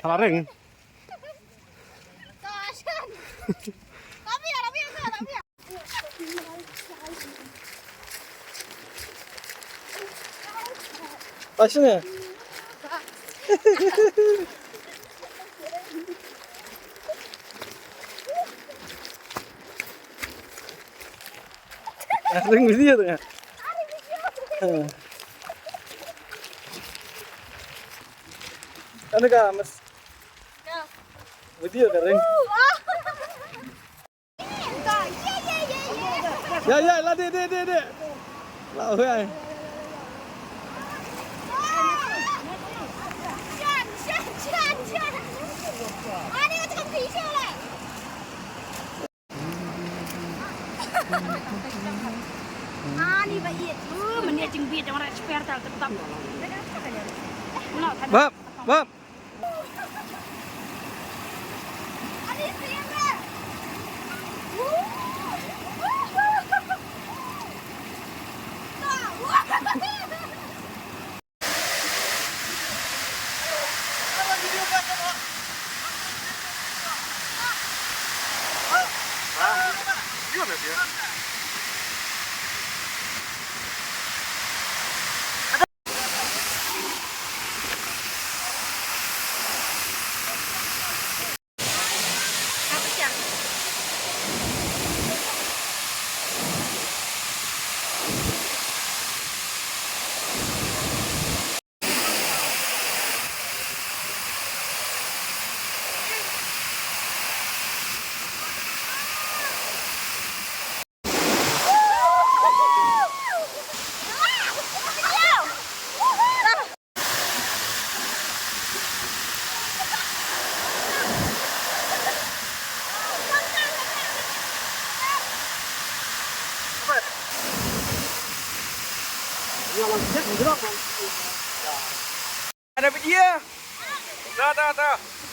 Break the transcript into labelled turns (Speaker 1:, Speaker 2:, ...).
Speaker 1: salah ring. Asyik. Ring video tuh ya. Ano ka, mas video ka ring. Ya ya, lah de. Lah oi.
Speaker 2: นี่ไปอีกมันเนี่ยจึงบีดอย่างไรสเปร์ตัลtetap
Speaker 1: Bab, bab. Gimana dia? Ada video. Dah.